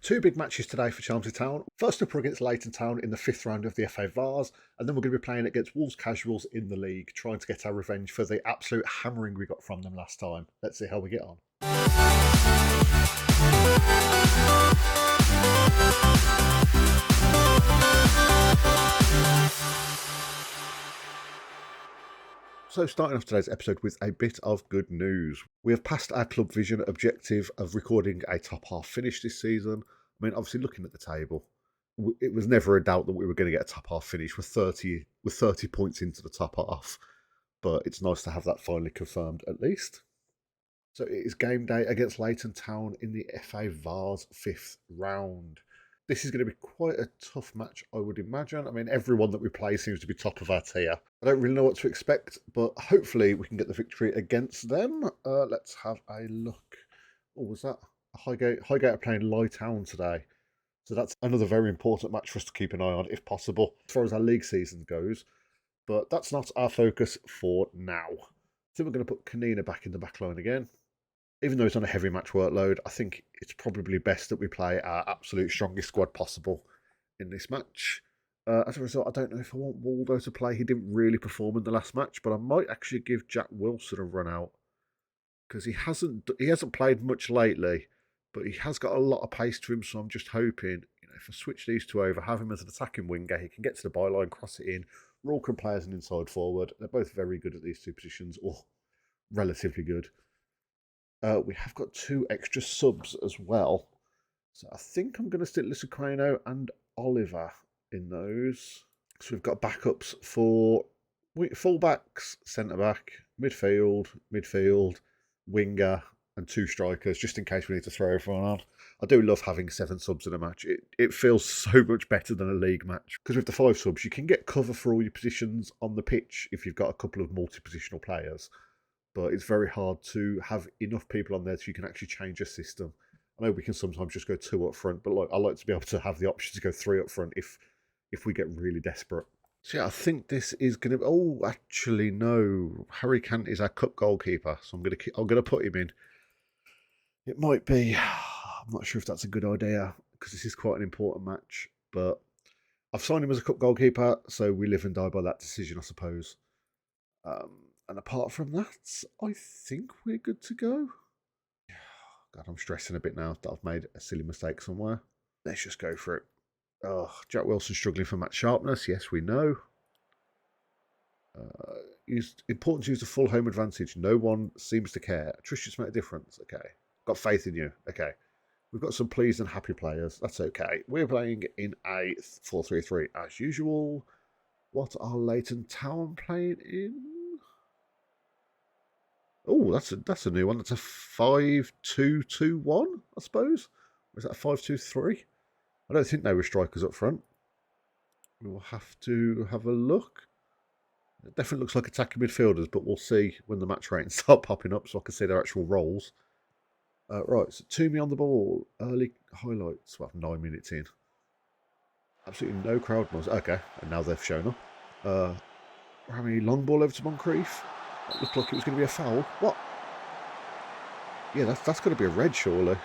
Two big matches today for Chelmsford Town. First up, we're against Leighton Town in the 5th round of the FA Vase, and then we're going to be playing against Wolves Casuals in the league, trying to get our revenge for the absolute hammering we got from them last time. Let's see how we get on. So starting off today's episode with a bit of good news. We have passed our club vision objective of recording a top half finish this season. I mean, obviously looking at the table, it was never a doubt that we were going to get a top half finish with 30 points into the top half. But it's nice to have that finally confirmed at least. So it is game day against Leighton Town in the FA Vase 5th round. This is going to be quite a tough match, I would imagine. I mean, everyone that we play seems to be top of our tier. I don't really know what to expect, but hopefully we can get the victory against them. Let's have a look. Oh, was that? Highgate are playing Leighton Town today. So that's another very important match for us to keep an eye on, if possible, as far as our league season goes. But that's not our focus for now. So we're going to put Kanina back in the back line again. Even though it's on a heavy match workload, I think it's probably best that we play our absolute strongest squad possible in this match. As a result, I don't know if I want Waldo to play. He didn't really perform in the last match, but I might actually give Jack Wilson a run out because he hasn't played much lately, but he has got a lot of pace to him. So I'm just hoping, if I switch these two over, have him as an attacking winger, he can get to the byline, cross it in. Roll can play as an inside forward. They're both very good at these two positions, or relatively good. We have got two extra subs as well. So I think I'm going to stick Lisacrano and Oliver in those. So we've got backups for full-backs, centre-back, midfield, winger, and two strikers, just in case we need to throw everyone on. I do love having 7 subs in a match. It feels so much better than a league match. Because with the 5 subs, you can get cover for all your positions on the pitch if you've got a couple of multi-positional players. But it's very hard to have enough people on there so you can actually change a system. I know we can sometimes just go 2 up front, but I like to be able to have the option to go 3 up front if we get really desperate. So yeah, I think this is going to... Oh, actually, no. Harry Cant is our cup goalkeeper, so I'm going to put him in. It might be... I'm not sure if that's a good idea, because this is quite an important match, but I've signed him as a cup goalkeeper, so we live and die by that decision, I suppose. And apart from that, I think we're good to go. God, I'm stressing a bit now that I've made a silly mistake somewhere. Let's just go for it. Oh, Jack Wilson struggling for match sharpness. Yes, we know. It's important to use the full home advantage. No one seems to care. Trish just made a difference. Okay. Got faith in you. Okay. We've got some pleased and happy players. That's okay. We're playing in a 4-3-3 as usual. What are Leighton Town playing in? Oh, that's a new one. That's a 5-2-2-1, I suppose. Or is that a 5-2-3? I don't think they were strikers up front. We'll have to have a look. It definitely looks like attacking midfielders, but we'll see when the match ratings start popping up so I can see their actual roles. Right, so Toomey on the ball. Early highlights. Well, 9 minutes in. Absolutely no crowd noise. Okay, and now they've shown up. Rami long ball over to Moncrief. That looked like it was going to be a foul. What? Yeah, that's going to be a red, surely.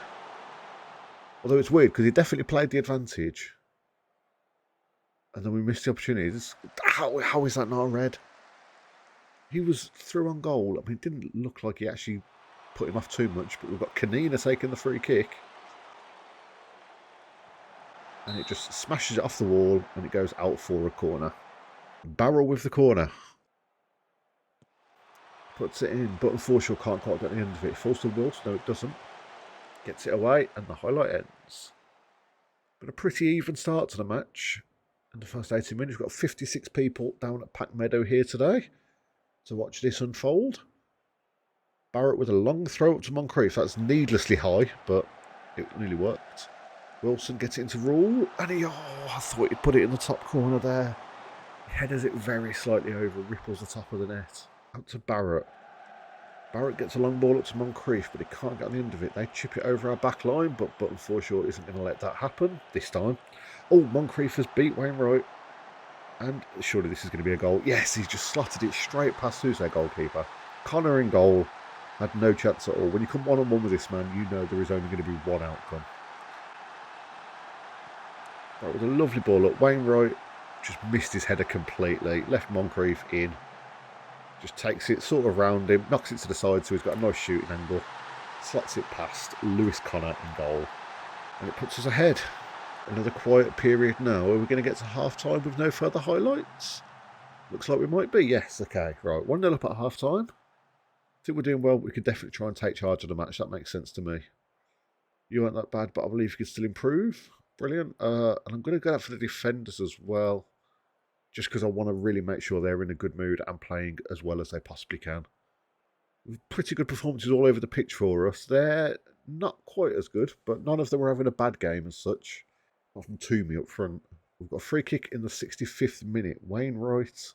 Although it's weird, because he definitely played the advantage. And then we missed the opportunity. How is that not a red? He was through on goal. I mean, it didn't look like he actually put him off too much, but we've got Kanina taking the free kick. And it just smashes it off the wall, and it goes out for a corner. Barrel with the corner. Puts it in, but unfortunately can't quite get the end of it. Falls to Wilson, no it doesn't. Gets it away, and the highlight ends. But a pretty even start to the match. In the first 18 minutes, we've got 56 people down at Pack Meadow here today to watch this unfold. Barrett with a long throw up to Moncrief. That's needlessly high, but it nearly worked. Wilson gets it into Rule, and I thought he'd put it in the top corner there. He headers it very slightly over, ripples the top of the net. Out to Barrett. Barrett gets a long ball up to Moncrief, but he can't get on the end of it. They chip it over our back line, but unfortunately isn't going to let that happen this time. Oh, Moncrief has beat Wainwright. And surely this is going to be a goal. Yes, he's just slotted it straight past who's their goalkeeper. Connor in goal. Had no chance at all. When you come one-on-one with this man, you know there is only going to be one outcome. Right, with a lovely ball up. Wainwright just missed his header completely. Left Moncrief in. Just takes it sort of round him. Knocks it to the side so he's got a nice shooting angle. Slots it past Lewis Connor in goal. And it puts us ahead. Another quiet period now. Are we going to get to half-time with no further highlights? Looks like we might be. Yes, okay. Right, 1-0 up at half-time. I think we're doing well. We could definitely try and take charge of the match. That makes sense to me. You weren't that bad, but I believe you can still improve. Brilliant. And I'm going to go out for the defenders as well. Just because I want to really make sure they're in a good mood and playing as well as they possibly can. Pretty good performances all over the pitch for us. They're not quite as good, but none of them were having a bad game as such. Apart from Toomey up front. We've got a free kick in the 65th minute. Wainwright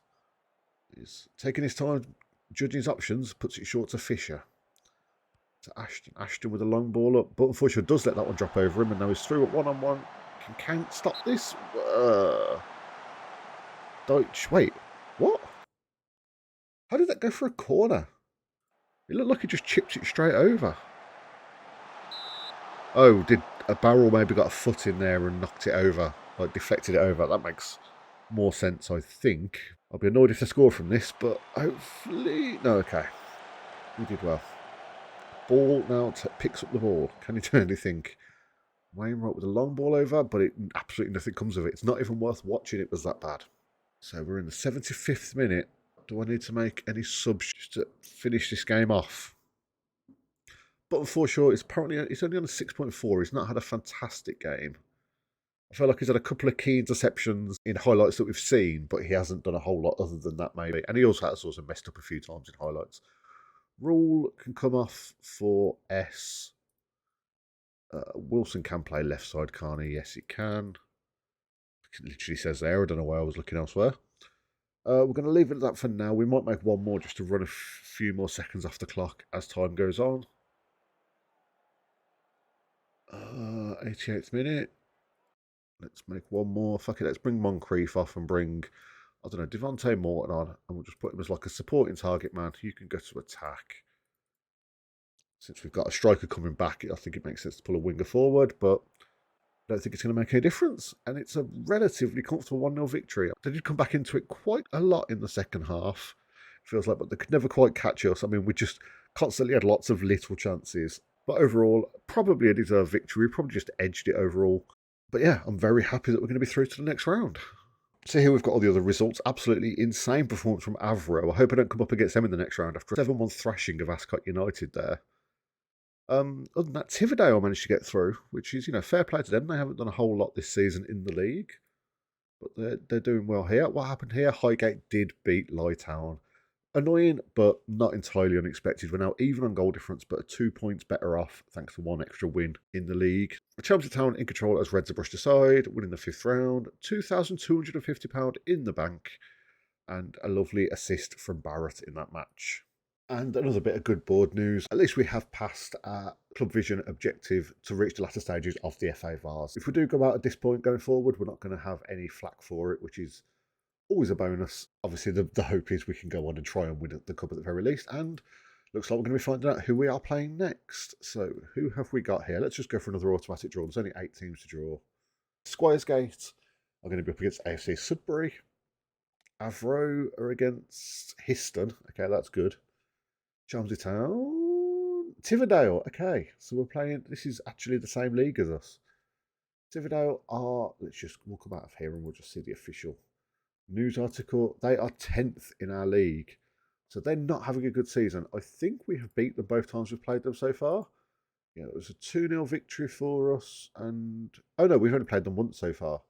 is taking his time, judging his options, puts it short to Fisher. To Ashton. Ashton with a long ball up, but unfortunately does let that one drop over him, and now he's through at one-on-one. Can Count stop this? Deutsch. Wait, what? How did that go for a corner? It looked like he just chipped it straight over. Oh, did a barrel maybe got a foot in there and knocked it over? Like deflected it over? That makes more sense, I think. I'll be annoyed if they score from this, but hopefully... No, okay. We did well. Ball now picks up the ball. Can he do anything? Wainwright with a long ball over, but absolutely nothing comes of it. It's not even worth watching. It was that bad. So we're in the 75th minute. Do I need to make any subs to finish this game off? But for sure, it's only on a 6.4. He's not had a fantastic game. I feel like he's had a couple of key interceptions in highlights that we've seen, but he hasn't done a whole lot other than that, maybe. And he also has messed up a few times in highlights. Rule can come off for S. Wilson can play left side, can't he? Yes, he can. It literally says there. I don't know why I was looking elsewhere. We're going to leave it at that for now. We might make one more just to run a few more seconds off the clock as time goes on. 88th minute. Let's make one more. Fuck it, let's bring Moncrief off and bring, I don't know, Devontae Morton on. And we'll just put him as like a supporting target man. You can go to attack. Since we've got a striker coming back, I think it makes sense to pull a winger forward, but I don't think it's going to make any difference. And it's a relatively comfortable 1-0 victory. They did come back into it quite a lot in the second half. It feels like, but they could never quite catch us. I mean, we just constantly had lots of little chances. But overall, probably a deserved victory. We probably just edged it overall. But yeah, I'm very happy that we're going to be through to the next round. So here we've got all the other results. Absolutely insane performance from Avro. I hope I don't come up against them in the next round after a 7-1 thrashing of Ascot United there. Other than that, Tividale managed to get through, which is, fair play to them. They haven't done a whole lot this season in the league, but they're doing well here. What happened here? Highgate did beat Leighton Town. Annoying, but not entirely unexpected. We're now even on goal difference, but 2 points better off thanks to one extra win in the league. Chelmsford Town in control as Reds are brushed aside, winning the 5th round. £2,250 in the bank, and a lovely assist from Barrett in that match. And another bit of good board news. At least we have passed our Club Vision objective to reach the latter stages of the FA Vase. If we do go out at this point going forward, we're not going to have any flack for it, which is always a bonus. Obviously, the hope is we can go on and try and win the cup at the very least. And looks like we're going to be finding out who we are playing next. So who have we got here? Let's just go for another automatic draw. There's only 8 teams to draw. Squiresgate are going to be up against AFC Sudbury. Avro are against Histon. Okay, that's good. Chelmsford Town. Tividale. Okay, so we're playing. This is actually the same league as us. Tividale are. We'll come out of here and we'll just see the official news article. They are 10th in our league, so they're not having a good season. I think we have beat them both times we've played them so far. Yeah, it was a 2-0 victory for us, and oh no, we've only played them once so far.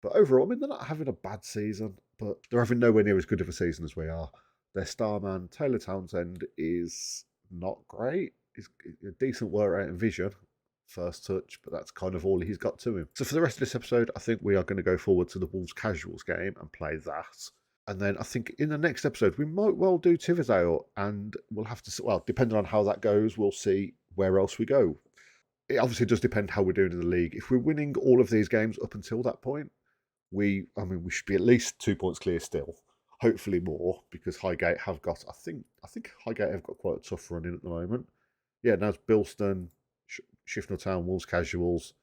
But overall, I mean, they're not having a bad season, but they're having nowhere near as good of a season as we are. Their star man, Taylor Townsend, is not great. He's a decent work rate and vision, first touch, but that's kind of all he's got to him. So for the rest of this episode, I think we are going to go forward to the Wolves Casuals game and play that. And then I think in the next episode, we might well do Tividale, and we'll have to, well, depending on how that goes, we'll see where else we go. It obviously does depend how we're doing in the league. If we're winning all of these games up until that point, we should be at least 2 points clear still. Hopefully more, because Highgate have got, I think Highgate have got quite a tough run in at the moment. Yeah, now it's Bilston, Shifnal Town, Wolves Casuals,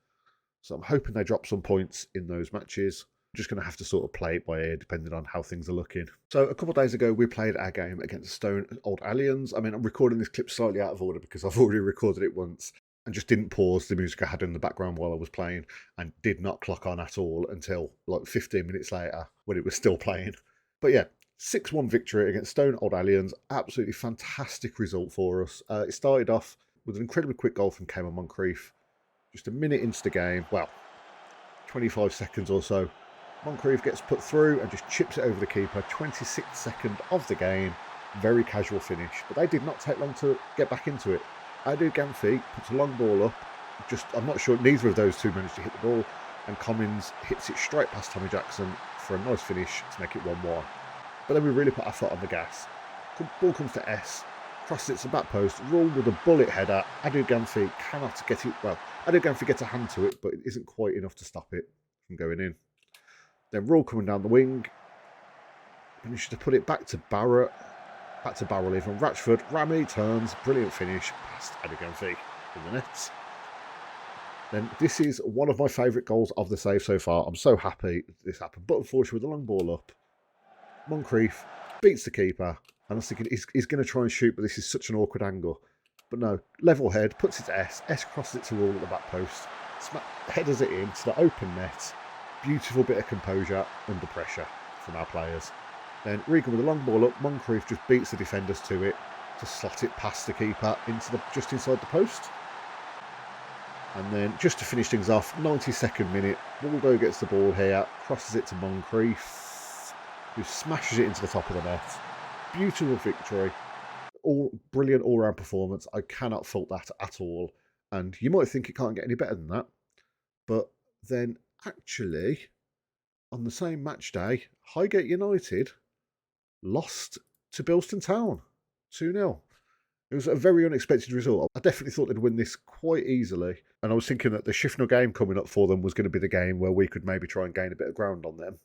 So I'm hoping they drop some points in those matches. Just going to have to sort of play it by ear depending on how things are looking. So a couple of days ago, we played our game against Stone Old Aliens. I mean, I'm recording this clip slightly out of order because I've already recorded it once and just didn't pause the music I had in the background while I was playing and did not clock on at all until like 15 minutes later when it was still playing. But yeah, 6-1 victory against Stone Old Aliens. Absolutely fantastic result for us. It started off with an incredibly quick goal from Cameron Moncrief. Just a minute into the game, well, 25 seconds or so. Moncrief gets put through and just chips it over the keeper. 26th second of the game. Very casual finish. But they did not take long to get back into it. Adu Gamfi puts a long ball up. I'm not sure, neither of those two managed to hit the ball. And Commins hits it straight past Tommy Jackson for a nice finish to make it 1-1. But then we really put our foot on the gas. Ball comes to S. Crosses it to the back post. Rule with a bullet header. Adu Gamfi cannot get it. Well, Adu Gamfi gets a hand to it, but it isn't quite enough to stop it from going in. Then Rule coming down the wing. Manages to put it back to Barrett. Back to Barrel even. Ratchford. Rami turns. Brilliant finish. Past Adiganfi in the nets. Then this is one of my favourite goals of the save so far. I'm so happy this happened. But unfortunately with the long ball up, Moncrief beats the keeper. And I was thinking he's going to try and shoot, but this is such an awkward angle. But no. Level head. Puts it to S. S crosses it to Rule at the back post. Headers it into the open net. Beautiful bit of composure under pressure from our players. Then Regan with the long ball up. Moncrief just beats the defenders to it to slot it past the keeper into just inside the post. And then just to finish things off, 92nd minute, Waldo gets the ball here, crosses it to Moncrief, who smashes it into the top of the net. Beautiful victory. Brilliant all-round performance. I cannot fault that at all. And you might think it can't get any better than that. But then actually, on the same match day, Highgate United lost to Leighton Town 2-0. It was a very unexpected result. I definitely thought they'd win this quite easily. And I was thinking that the Shifnal game coming up for them was going to be the game where we could maybe try and gain a bit of ground on them.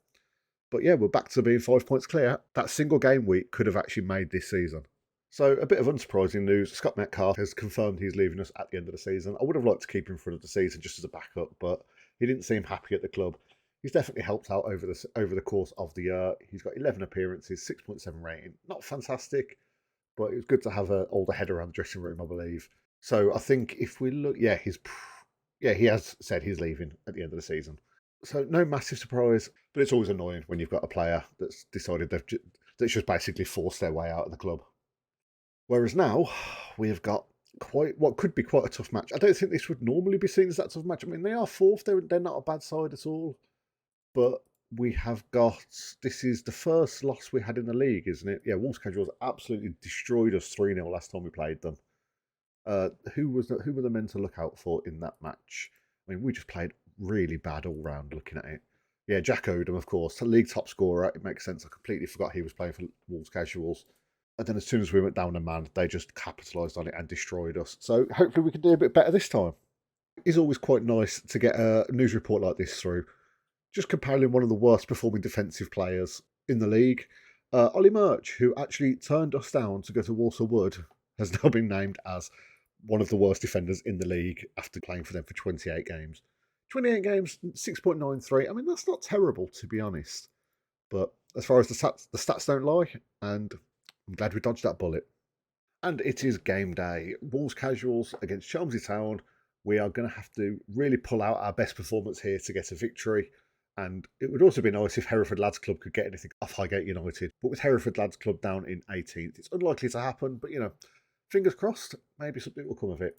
But yeah, we're back to being 5 points clear. That single game week could have actually made this season. So a bit of unsurprising news. Scott Metcalfe has confirmed he's leaving us at the end of the season. I would have liked to keep him for the season just as a backup, but he didn't seem happy at the club. He's definitely helped out over the course of the year. He's got 11 appearances, 6.7 rating. Not fantastic, but it was good to have an older head around the dressing room, I believe. So I think if we look, he has said he's leaving at the end of the season. So no massive surprise, but it's always annoying when you've got a player that's decided that's just basically forced their way out of the club. Whereas now we have got what could be quite a tough match. I don't think this would normally be seen as that tough match. I mean, they are fourth; they're not a bad side at all. But we have got, this is the first loss we had in the league, isn't it? Yeah, Wolves Casuals absolutely destroyed us 3-0 last time we played them. Who were the men to look out for in that match? I mean, we just played really bad all round looking at it. Yeah, Jack Odom, of course, the league top scorer. It makes sense. I completely forgot he was playing for Wolves Casuals. And then as soon as we went down a man, they just capitalised on it and destroyed us. So hopefully we can do a bit better this time. It's always quite nice to get a news report like this through. Just comparing one of the worst performing defensive players in the league. Ollie Murch, who actually turned us down to go to Walsall Wood, has now been named as one of the worst defenders in the league after playing for them for 28 games. 28 games, 6.93. I mean, that's not terrible, to be honest. But as far as the stats don't lie, and I'm glad we dodged that bullet. And it is game day. Wolves Casuals against Chelmsford Town. We are going to have to really pull out our best performance here to get a victory. And it would also be nice if Hereford Lads Club could get anything off Highgate United. But with Hereford Lads Club down in 18th, it's unlikely to happen. But, fingers crossed, maybe something will come of it.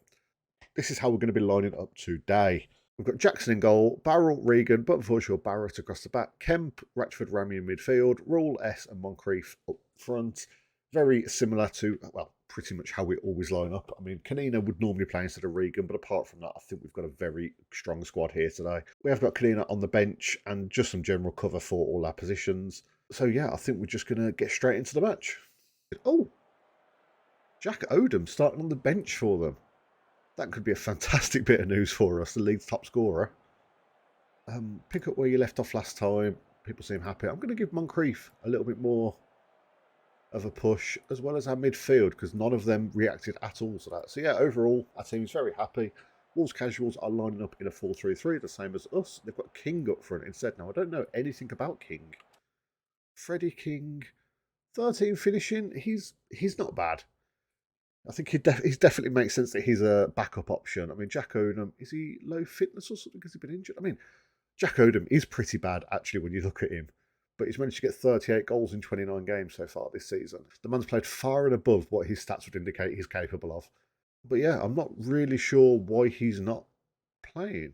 This is how we're going to be lining up today. We've got Jackson in goal, Barrel, Regan, but unfortunately Barrett across the back, Kemp, Ratchford, Rami in midfield, Rule, S and Moncrief up front. Very similar to, well, pretty much how we always line up. I mean, Kanina would normally play instead of Regan, but apart from that, I think we've got a very strong squad here today. We have got Kanina on the bench and just some general cover for all our positions. So yeah, I think we're just going to get straight into the match. Oh, Jack Odom starting on the bench for them. That could be a fantastic bit of news for us, the league's top scorer. Pick up where you left off last time. People seem happy. I'm going to give Moncrief a little bit more of a push, as well as our midfield, because none of them reacted at all to that. So yeah, overall, our team's very happy. Wolves casuals are lining up in a 4-3-3, the same as us. They've got King up front instead. Now, I don't know anything about King. Freddie King, 13 finishing. He's not bad. I think he definitely makes sense that he's a backup option. I mean, Jack Odom, is he low fitness or something because he's been injured? I mean, Jack Odom is pretty bad, actually, when you look at him. But he's managed to get 38 goals in 29 games so far this season. The man's played far and above what his stats would indicate he's capable of. But yeah, I'm not really sure why he's not playing.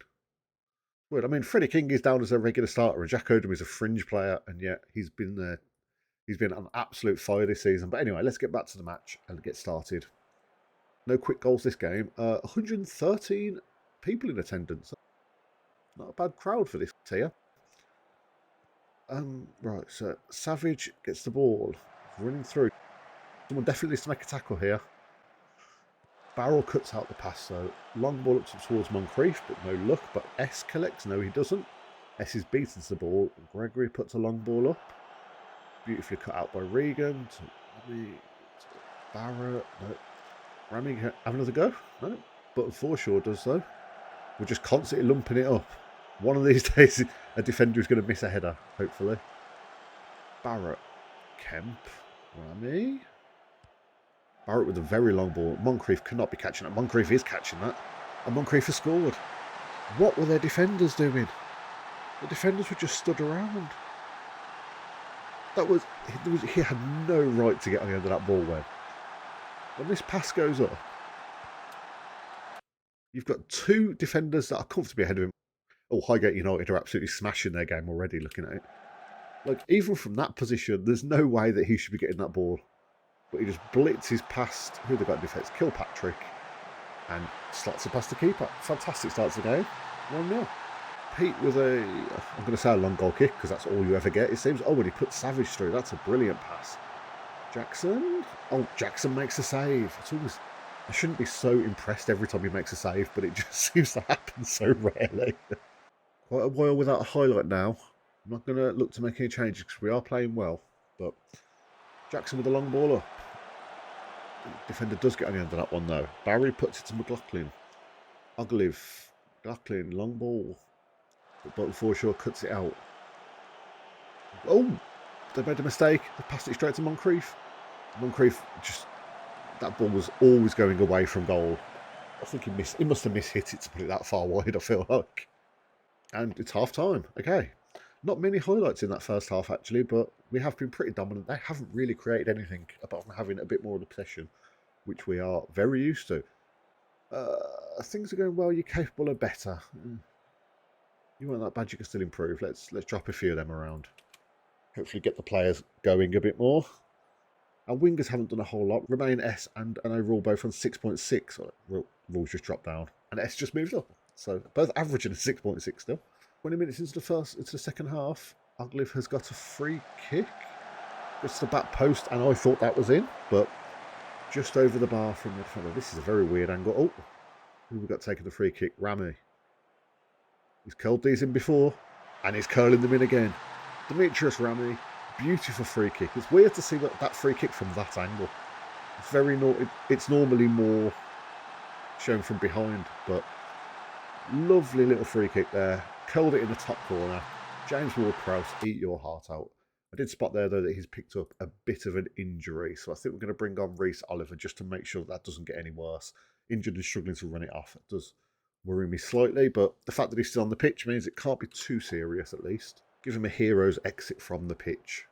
Weird. I mean, Freddie King is down as a regular starter, and Jack Odom is a fringe player, and yet he's been there. He's been on absolute fire this season. But anyway, let's get back to the match and get started. No quick goals this game. 113 people in attendance. Not a bad crowd for this tier. Right, so Savage gets the ball, running through. Someone definitely needs to make a tackle here. Barrel cuts out the pass, though. Long ball up towards Moncrief, but no luck. But S collects. No, he doesn't. S is beaten to the ball. Gregory puts a long ball up. Beautifully cut out by Regan. To Barrett. No. Rami, have another go? No. But Forshaw does, though. We're just constantly lumping it up. One of these days, a defender is going to miss a header, hopefully. Barrett. Kemp. Rami. Barrett with a very long ball. Moncrief cannot be catching that. Moncrief is catching that. And Moncrief has scored. What were their defenders doing? The defenders were just stood around. He had no right to get on the end of that ball when this pass goes up. You've got two defenders that are comfortably ahead of him. Oh, Highgate United are absolutely smashing their game already looking at it. Like, even from that position, there's no way that he should be getting that ball. But he just blitzes past, who they got in defence? Kilpatrick. And slots it past the keeper. Fantastic start to the game. 1-0. Pete with I'm going to say a long goal kick, because that's all you ever get, it seems. Oh, and he put Savage through. That's a brilliant pass. Jackson. Oh, Jackson makes a save. I shouldn't be so impressed every time he makes a save, but it just seems to happen so rarely. Quite a while without a highlight now. I'm not going to look to make any changes because we are playing well. But Jackson with the long ball up. Defender does get on the end of that one, though. Barry puts it to McLaughlin. Oglive. McLaughlin, long ball. But Forshaw cuts it out. Oh! They made a mistake. They passed it straight to Moncrief. Moncrief just... That ball was always going away from goal. I think he must have mishit it to put it that far wide, I feel like. And it's half time. Okay. Not many highlights in that first half, actually, but we have been pretty dominant. They haven't really created anything apart from having a bit more of the possession, which we are very used to. Things are going well. You're capable of better. You weren't that bad. You can still improve. Let's drop a few of them around. Hopefully get the players going a bit more. Our wingers haven't done a whole lot. Remain S and overall both on 6.6. Rules just dropped down. And S just moved up. So both averaging 6.6 still. 20 minutes into the second half. Oglive has got a free kick. It's the back post, and I thought that was in, but just over the bar from the defender. This is a very weird angle. Oh, who we got taking the free kick? Rami. He's curled these in before, and he's curling them in again. Demetrius Rami, beautiful free kick. It's weird to see that free kick from that angle. It's normally more shown from behind, but lovely little free kick there. Curled it in the top corner. James Ward-Prowse, eat your heart out. I did spot there, though, that he's picked up a bit of an injury. So I think we're going to bring on Reece Oliver just to make sure that doesn't get any worse. Injured and struggling to run it off. It does worry me slightly, but the fact that he's still on the pitch means it can't be too serious, at least. Give him a hero's exit from the pitch.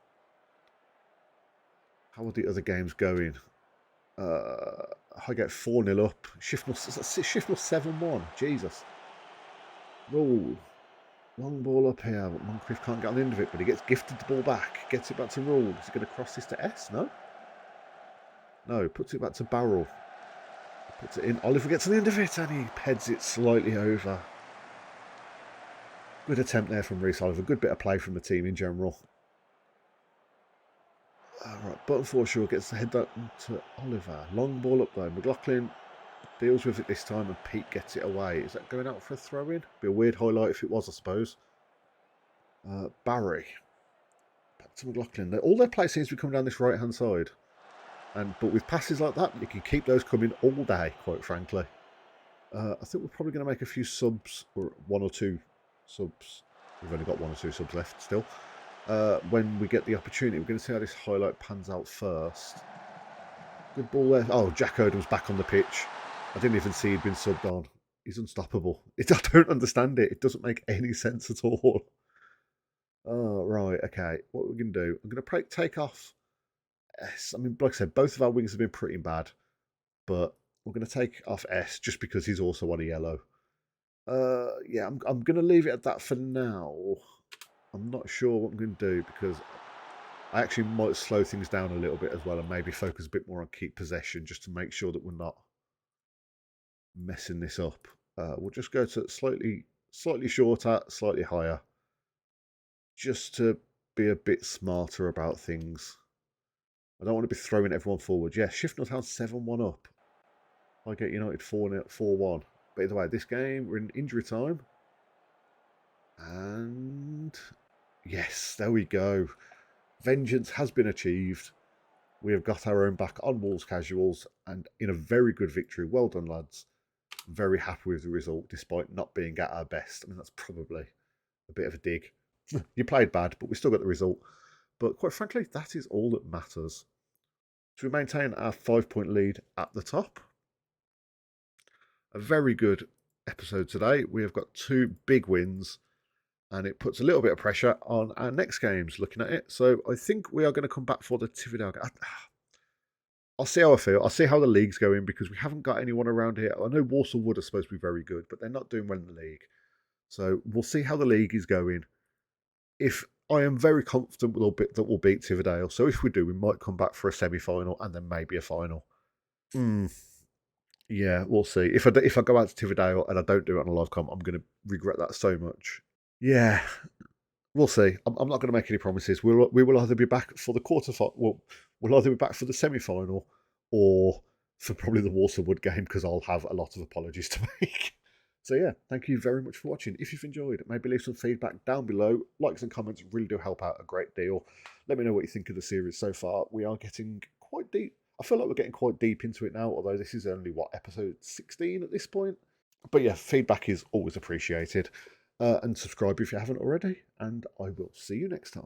How are the other games going? I get 4-0 up. Shifnal 7-1. Jesus. Roll. Long ball up here. Moncrief can't get on the end of it, but he gets gifted the ball back. Gets it back to Rule. Is he going to cross this to S? No? No, puts it back to Barrel. Puts it in. Oliver gets on the end of it, and he heads it slightly over. Good attempt there from Reece Oliver. Good bit of play from the team in general. Right, Button Forshaw gets the head to Oliver. Long ball up though. McLaughlin deals with it this time, and Pete gets it away. Is that going out for a throw-in? Be a weird highlight if it was, I suppose. Barry. Back to McLaughlin. All their play seems to be coming down this right-hand side. But with passes like that, you can keep those coming all day, quite frankly. I think we're probably going to make a few subs, or 1 or 2 subs. We've only got 1 or 2 subs left still. When we get the opportunity, we're going to see how this highlight pans out first. Good ball there. Oh, Jack Odham's back on the pitch. I didn't even see he'd been subbed on. He's unstoppable. I don't understand it. It doesn't make any sense at all. Oh, right. Okay. What we're going to do, I'm going to take off S. I mean, like I said, both of our wings have been pretty bad, but we're going to take off S just because he's also on a yellow. Yeah, I'm going to leave it at that for now. I'm not sure what I'm going to do because I actually might slow things down a little bit as well and maybe focus a bit more on keep possession just to make sure that we're not messing this up. We'll just go to slightly shorter, slightly higher, just to be a bit smarter about things. I don't want to be throwing everyone forward. Yeah, Shifnal Town 7-1 up. I get United 4-1. But either way, this game, we're in injury time. And yes, there we go. Vengeance has been achieved. We have got our own back on Wolves Casuals and in a very good victory. Well done, lads. Very happy with the result, despite not being at our best. I mean, that's probably a bit of a dig. You played bad, but we still got the result. But quite frankly, that is all that matters. So we maintain our 5-point lead at the top. A very good episode today. We have got 2 big wins, and it puts a little bit of pressure on our next games looking at it. So I think we are going to come back for the Tividale game. I'll see how I feel. I'll see how the league's going because we haven't got anyone around here. I know Walsall Wood are supposed to be very good, but they're not doing well in the league. So we'll see how the league is going. If I am very confident that we'll beat Tividale. So if we do, we might come back for a semi-final and then maybe a final. Yeah, we'll see. If I go out to Tividale and I don't do it on a live comp, I'm going to regret that so much. Yeah, we'll see. I'm not going to make any promises. We will either be back for the quarterfinal. We'll either be back for the semi-final or for probably the Walsall Wood game because I'll have a lot of apologies to make. So yeah, thank you very much for watching. If you've enjoyed, maybe leave some feedback down below. Likes and comments really do help out a great deal. Let me know what you think of the series so far. We are getting quite deep. I feel like we're getting quite deep into it now, although this is only, episode 16 at this point. But yeah, feedback is always appreciated. And subscribe if you haven't already. And I will see you next time.